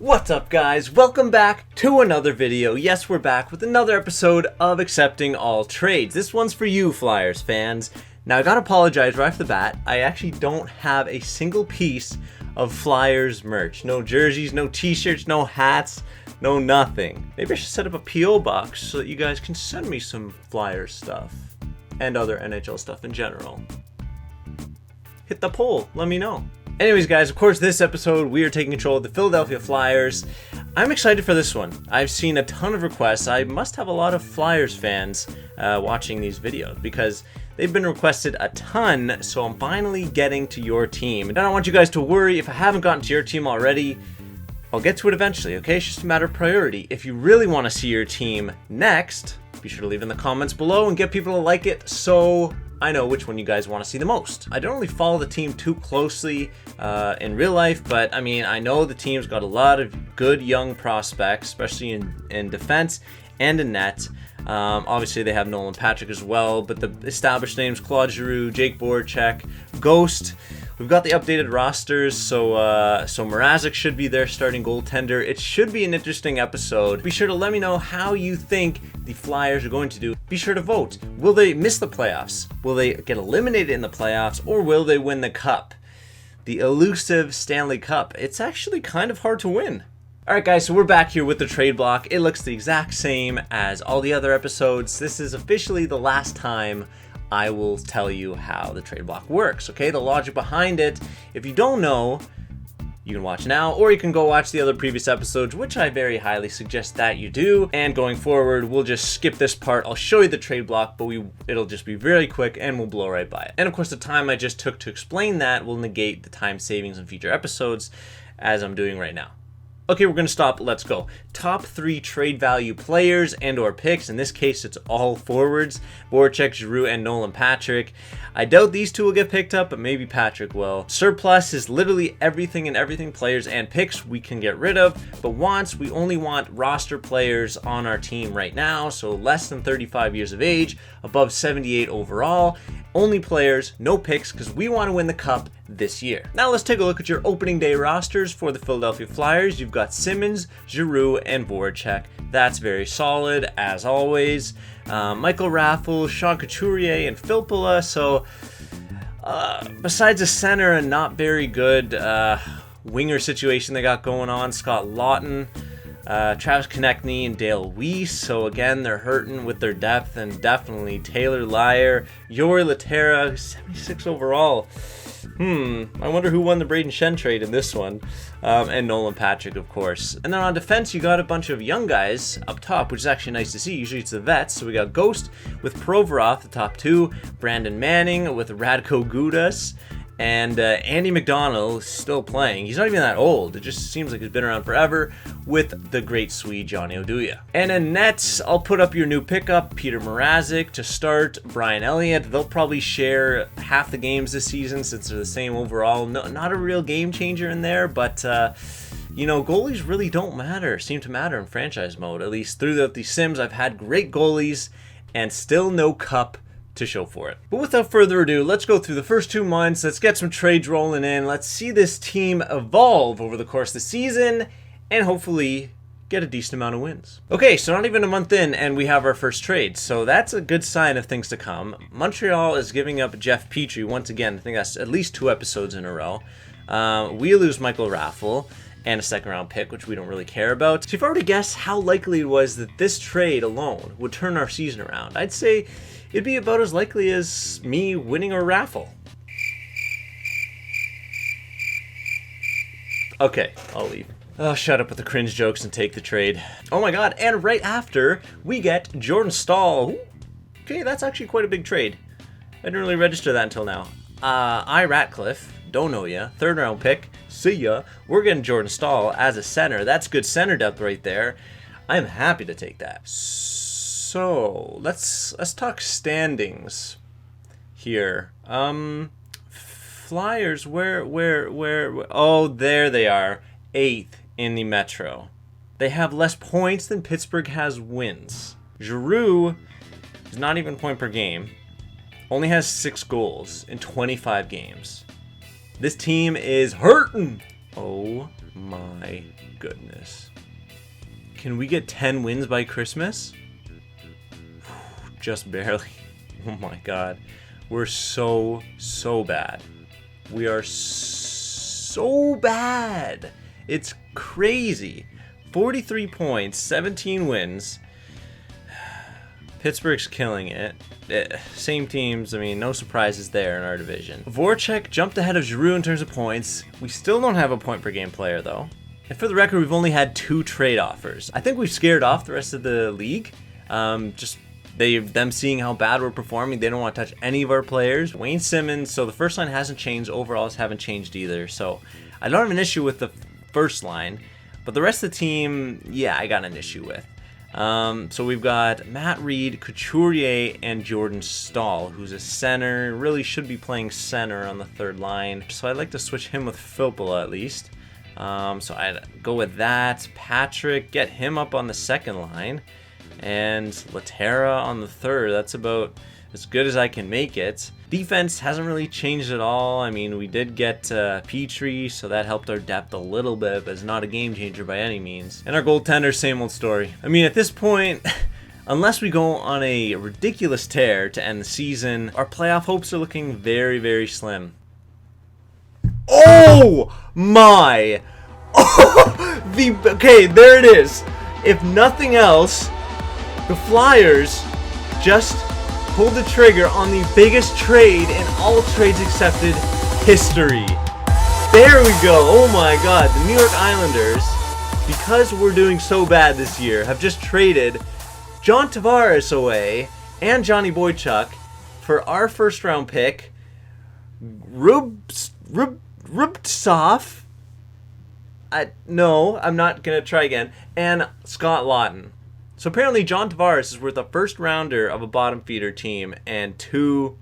What's up, guys? Welcome back to another video. Yes, we're back with another episode of Accepting All Trades. This one's for you, Flyers fans. Now, I gotta apologize right off the bat. I actually don't have a single piece of Flyers merch. No jerseys, no t-shirts, no hats, no nothing. Maybe I should set up a P.O. box so that you guys can send me some Flyers stuff and other NHL stuff in general. Hit the poll, let me know. Anyways, guys, of course, this episode, we are taking control of the Philadelphia Flyers. I'm excited for this one. I've seen a ton of requests. I must have a lot of Flyers fans watching these videos because they've been requested a ton, so I'm finally getting to your team. And I don't want you guys to worry if I haven't gotten to your team already. I'll get to it eventually, okay? It's just a matter of priority. If you really want to see your team next, be sure to leave in the comments below and get people to like it so I know which one you guys want to see the most. I don't really follow the team too closely in real life, but I mean, I know the team's got a lot of good young prospects, especially in defense and in net. Obviously, they have Nolan Patrick as well, but the established names, Claude Giroux, Jake Voracek, Ghost. We've got the updated rosters, so Mrazek should be their starting goaltender. It should be an interesting episode. Be sure to let me know how you think the Flyers are going to do. Be sure to vote. Will they miss the playoffs? Will they get eliminated in the playoffs? Or will they win the cup? The elusive Stanley Cup. It's actually kind of hard to win. Alright guys, so we're back here with the trade block. It looks the exact same as all the other episodes. This is officially the last time I will tell you how the trade block works, okay? The logic behind it. If you don't know, you can watch now, or you can go watch the other previous episodes, which I very highly suggest that you do. And going forward, we'll just skip this part. I'll show you the trade block, but it'll just be very quick and we'll blow right by it. And of course, the time I just took to explain that will negate the time savings in future episodes, as I'm doing right now. Okay, we're going to stop. Let's go. Top 3 trade value players and or picks. In this case, it's all forwards. Voracek, Giroux, and Nolan Patrick. I doubt these two will get picked up, but maybe Patrick will. Surplus is literally everything and everything players and picks we can get rid of. But wants, we only want roster players on our team right now. So less than 35 years of age, above 78 overall. Only players, no picks, because we want to win the cup this year. Now let's take a look at your opening day rosters for the Philadelphia Flyers. You've got Simmons, Giroux, and Voracek. That's very solid, as always. Michael Raffl, Sean Couturier, and Filppula. So besides a center and not very good winger situation they got going on, Scott Lawton, Travis Konechny, and Dale Weiss. So again, they're hurting with their depth, and definitely Taylor Lyer, Yori Laterra, 76 overall. I wonder who won the Braden Shen trade in this one. And Nolan Patrick, of course. And then on defense, you got a bunch of young guys up top, which is actually nice to see. Usually it's the vets. So we got Ghost with Provorov, the top 2. Brandon Manning with Radko Gudas. And Andy McDonald is still playing. He's not even that old. It just seems like he's been around forever, with the great Swede Johnny Oduya. And in nets, I'll put up your new pickup, Peter Mrazek to start, Brian Elliott. They'll probably share half the games this season since they're the same overall. No, not a real game changer in there, but you know, goalies really don't seem to matter in franchise mode. At least throughout the Sims, I've had great goalies and still no cup to show for it. But without further ado, let's go through the first 2 months. Let's get some trades rolling in. Let's see this team evolve over the course of the season and hopefully get a decent amount of wins. Okay, so not even a month in and we have our first trade. So that's a good sign of things to come. Montreal is giving up Jeff Petrie once again. I think that's at least 2 episodes in a row. We lose Michael Raffl and a second round pick, which we don't really care about. So if I were to guess how likely it was that this trade alone would turn our season around, I'd say it'd be about as likely as me winning a raffle. Okay, I'll leave. Oh, shut up with the cringe jokes and take the trade. Oh my god, and right after, we get Jordan Staal. Ooh, okay, that's actually quite a big trade. I didn't really register that until now. Ratcliffe, don't know ya. 3rd round pick, see ya. We're getting Jordan Staal as a center. That's good center depth right there. I'm happy to take that. So let's talk standings here. Flyers, where? Oh, there they are, 8th in the Metro. They have less points than Pittsburgh has wins. Giroux is not even point per game. Only has 6 goals in 25 games. This team is hurting. Oh my goodness. Can we get 10 wins by Christmas? Just barely. Oh my god. We're so bad. We are so bad. It's crazy. 43 points, 17 wins. Pittsburgh's killing it. Same teams, I mean, no surprises there in our division. Voracek jumped ahead of Giroux in terms of points. We still don't have a point per game player though. And for the record, we've only had 2 trade offers. I think we've scared off the rest of the league. Just them seeing how bad we're performing, they don't want to touch any of our players. Wayne Simmons, so the first line hasn't changed, overalls haven't changed either. So I don't have an issue with the first line, but the rest of the team, yeah, I got an issue with. So we've got Matt Reed, Couturier, and Jordan Stahl, who's a center, really should be playing center on the third line. So I'd like to switch him with Filppula at least. So I'd go with that. Patrick, get him up on the second line. And Laterra on the third. That's about as good as I can make it. Defense hasn't really changed at all. I mean, we did get Petrie, so that helped our depth a little bit, but it's not a game changer by any means. And our goaltender, same old story. I mean, at this point, unless we go on a ridiculous tear to end the season, our playoff hopes are looking very slim. Oh my! Okay, there it is. If nothing else, the Flyers just pulled the trigger on the biggest trade in all trades accepted history. There we go. Oh my god. The New York Islanders, because we're doing so bad this year, have just traded John Tavares away and Johnny Boychuk for our first round pick, Rubtsov. No, I'm not going to try again. And Scott Lawton. So apparently John Tavares is worth a first rounder of a bottom feeder team and 2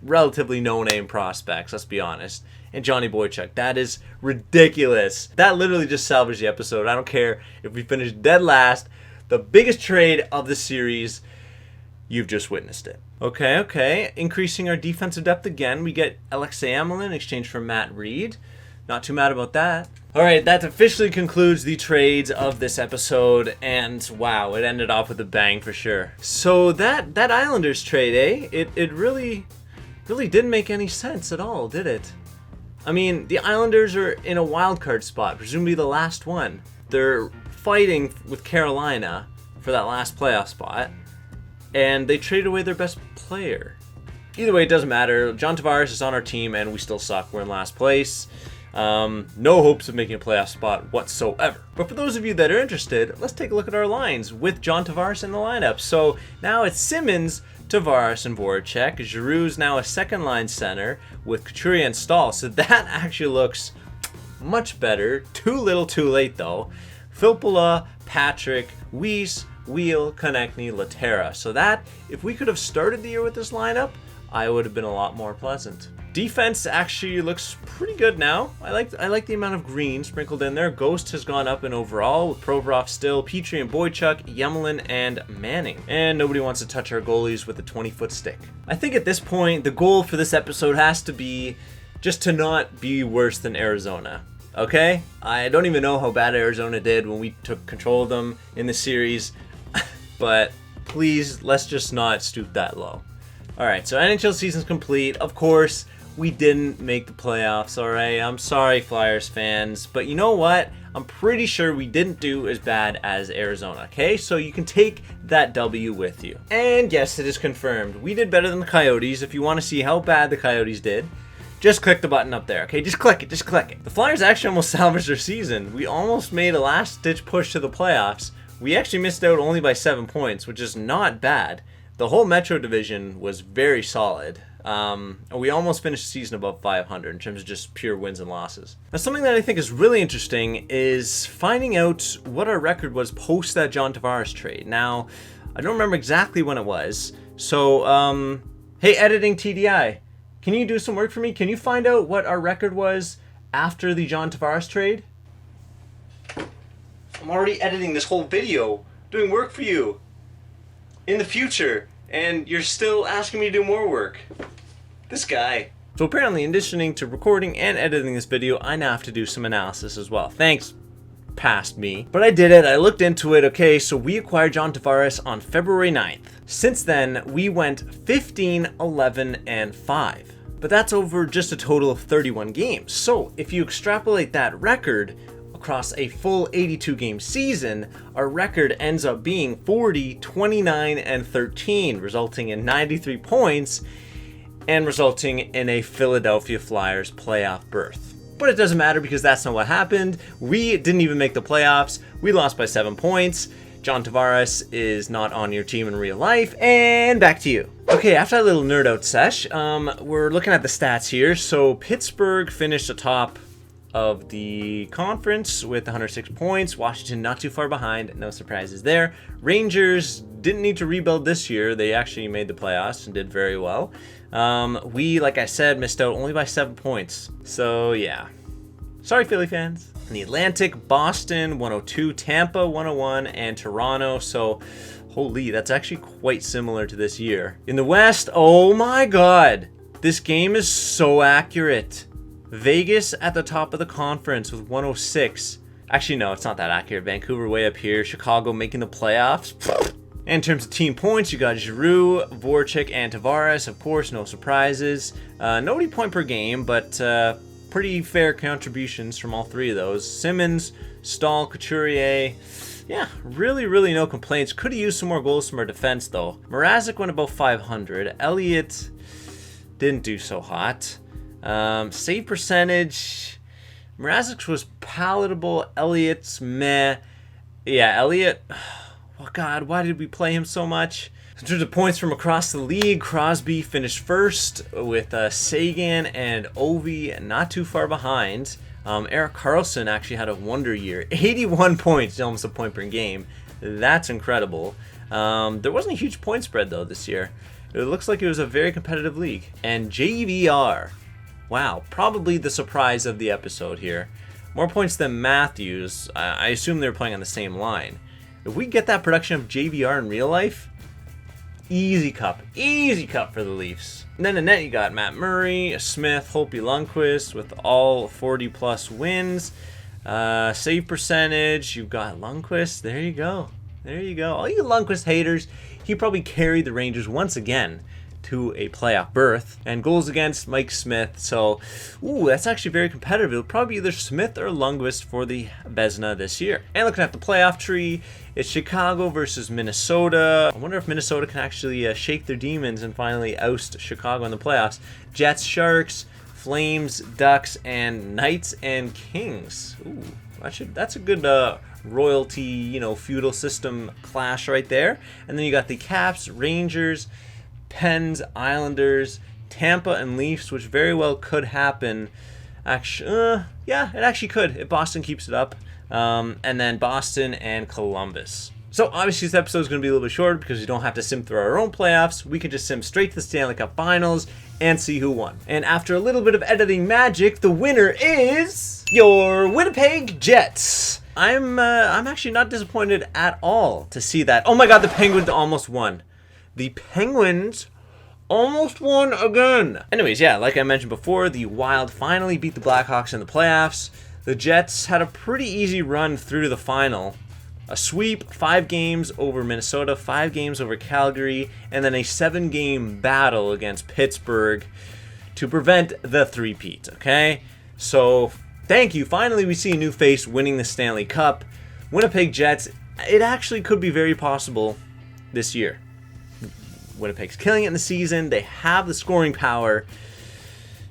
relatively no-name prospects, let's be honest. And Johnny Boychuk. That is ridiculous. That literally just salvaged the episode. I don't care if we finish dead last. The biggest trade of the series, you've just witnessed it. Okay. Increasing our defensive depth again. We get Alexei Emelin in exchange for Matt Reed. Not too mad about that. Alright, that officially concludes the trades of this episode, and wow, it ended off with a bang for sure. So that Islanders trade, it really didn't make any sense at all, did it? I mean, the Islanders are in a wild card spot, presumably the last one. They're fighting with Carolina for that last playoff spot, and they traded away their best player. Either way, it doesn't matter. John Tavares is on our team, and we still suck. We're in last place. No hopes of making a playoff spot whatsoever. But for those of you that are interested, let's take a look at our lines with John Tavares in the lineup. So now it's Simmons, Tavares, and Voracek. Giroux's now a second line center with Couturier and Stahl. So that actually looks much better. Too little too late though. Filppula, Patrick, Weiss, Wheel, Konechny, Laterra. So that, if we could have started the year with this lineup, I would have been a lot more pleasant. Defense actually looks pretty good now. I like the amount of green sprinkled in there. Ghost has gone up in overall with Provorov still, Petrie and Boychuk, Yemelin, and Manning. And nobody wants to touch our goalies with a 20-foot stick. I think at this point, the goal for this episode has to be just to not be worse than Arizona. Okay? I don't even know how bad Arizona did when we took control of them in the series. But please, let's just not stoop that low. Alright, so NHL season's complete. Of course, we didn't make the playoffs, alright? I'm sorry, Flyers fans. But you know what? I'm pretty sure we didn't do as bad as Arizona, okay? So you can take that W with you. And yes, it is confirmed. We did better than the Coyotes. If you want to see how bad the Coyotes did, just click the button up there, okay? Just click it, just click it. The Flyers actually almost salvaged their season. We almost made a last-ditch push to the playoffs. We actually missed out only by 7 points, which is not bad. The whole Metro division was very solid. We almost finished the season above 500 in terms of just pure wins and losses. Now, something that I think is really interesting is finding out what our record was post that John Tavares trade. Now, I don't remember exactly when it was. So, hey, editing TDI, can you do some work for me? Can you find out what our record was after the John Tavares trade? I'm already editing this whole video, doing work for you in the future, and you're still asking me to do more work. This guy. So apparently, in addition to recording and editing this video, I now have to do some analysis as well. Thanks, past me. But I did it. I looked into it. Okay, so we acquired John Tavares on February 9th. Since then, we went 15, 11, and 5. But that's over just a total of 31 games. So if you extrapolate that record across a full 82 game season, our record ends up being 40, 29, and 13, resulting in 93 points and resulting in a Philadelphia Flyers playoff berth. But it doesn't matter because that's not what happened. We didn't even make the playoffs. We lost by 7 points. John Tavares is not on your team in real life, and back to you. Okay, after that little nerd out sesh, we're looking at the stats here. So Pittsburgh finished atop of the conference with 106 points. Washington not too far behind, no surprises there. Rangers didn't need to rebuild this year. They actually made the playoffs and did very well. We, like I said, missed out only by 7 points. So yeah, sorry Philly fans. In the Atlantic, Boston 102, Tampa 101, and Toronto. So, holy, that's actually quite similar to this year. In the West, oh my god, this game is so accurate. Vegas at the top of the conference with 106. Actually, no, it's not that accurate. Vancouver way up here. Chicago making the playoffs. And in terms of team points, you got Giroux, Voracek, and Tavares. Of course, no surprises. Nobody point per game, but pretty fair contributions from all three of those. Simmons, Stahl, Couturier. Yeah, really no complaints. Could have used some more goals from our defense, though. Mrazek went about 500. Elliott didn't do so hot. Save percentage, Mrazek's was palatable. Elliott's meh. Yeah, Elliott. Oh God, why did we play him so much? In terms of points from across the league, Crosby finished first with Sagan and Ovi not too far behind. Erik Karlsson actually had a wonder year. 81 points, almost a point per game. That's incredible. There wasn't a huge point spread though this year. It looks like it was a very competitive league. And JVR, wow, probably the surprise of the episode here. More points than Matthews. I assume they're playing on the same line. If we get that production of JVR in real life, easy cup for the Leafs. And then in net you got Matt Murray, Smith, Holtby, Lundqvist with all 40 plus wins. Save percentage, you've got Lundqvist. There you go. All you Lundqvist haters, he probably carried the Rangers once again to a playoff berth. And goals against, Mike Smith. So, that's actually very competitive. It'll probably be either Smith or Lundqvist for the Vezina this year. And looking at the playoff tree, it's Chicago versus Minnesota. I wonder if Minnesota can actually shake their demons and finally oust Chicago in the playoffs. Jets, Sharks, Flames, Ducks, and Knights and Kings. That's a good royalty, feudal system clash right there. And then you got the Caps, Rangers, Pens, Islanders, Tampa, and Leafs, which very well could happen. Actually, yeah, it actually could if Boston keeps it up. And then Boston and Columbus. So obviously this episode is going to be a little bit shorter because we don't have to sim through our own playoffs. We can just sim straight to the Stanley Cup Finals and see who won. And after a little bit of editing magic, the winner is your Winnipeg Jets. I'm actually not disappointed at all to see that. Oh my God, the Penguins almost won. The Penguins almost won again. Anyways, yeah, like I mentioned before, the Wild finally beat the Blackhawks in the playoffs. The Jets had a pretty easy run through to the final. A sweep, 5 games over Minnesota, 5 games over Calgary, and then a 7-game battle against Pittsburgh to prevent the three-peat, okay? So, thank you. Finally, we see a new face winning the Stanley Cup. Winnipeg Jets, it actually could be very possible this year. Winnipeg's killing it in the season. They have the scoring power.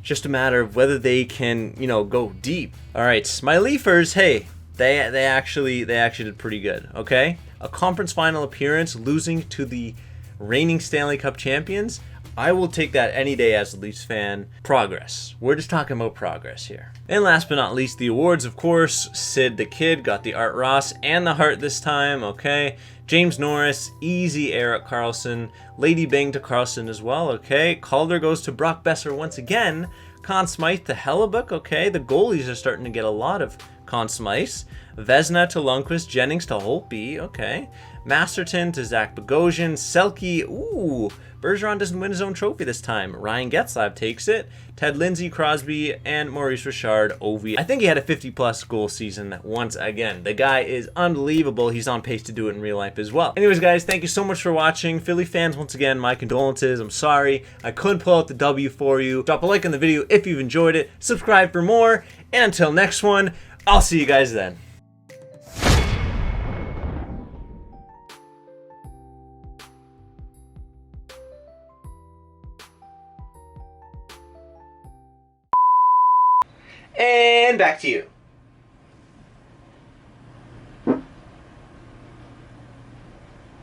Just a matter of whether they can, go deep. All right, my Leafers, hey, they actually did pretty good, okay? A conference final appearance, losing to the reigning Stanley Cup champions. I will take that any day as a Leafs fan. Progress. We're just talking about progress here. And last but not least, the awards, of course. Sid the Kid got the Art Ross and the Hart this time, okay? James Norris, easy Erik Karlsson. Lady Bing to Karlsson as well, okay? Calder goes to Brock Besser once again. Conn Smythe to Hellebuck, okay? The goalies are starting to get a lot of Conn Smythes. Vezina to Lundqvist, Jennings to Holtby, okay? Masterton to Zach Bogosian. Selke, ooh, Bergeron doesn't win his own trophy this time. Ryan Getzlaf takes it. Ted Lindsay, Crosby, and Maurice Richard, Ovi. I think he had a 50-plus goal season once again. The guy is unbelievable. He's on pace to do it in real life as well. Anyways, guys, thank you so much for watching. Philly fans, once again, my condolences. I'm sorry I couldn't pull out the W for you. Drop a like on the video if you've enjoyed it. Subscribe for more. And until next one, I'll see you guys then. And back to you.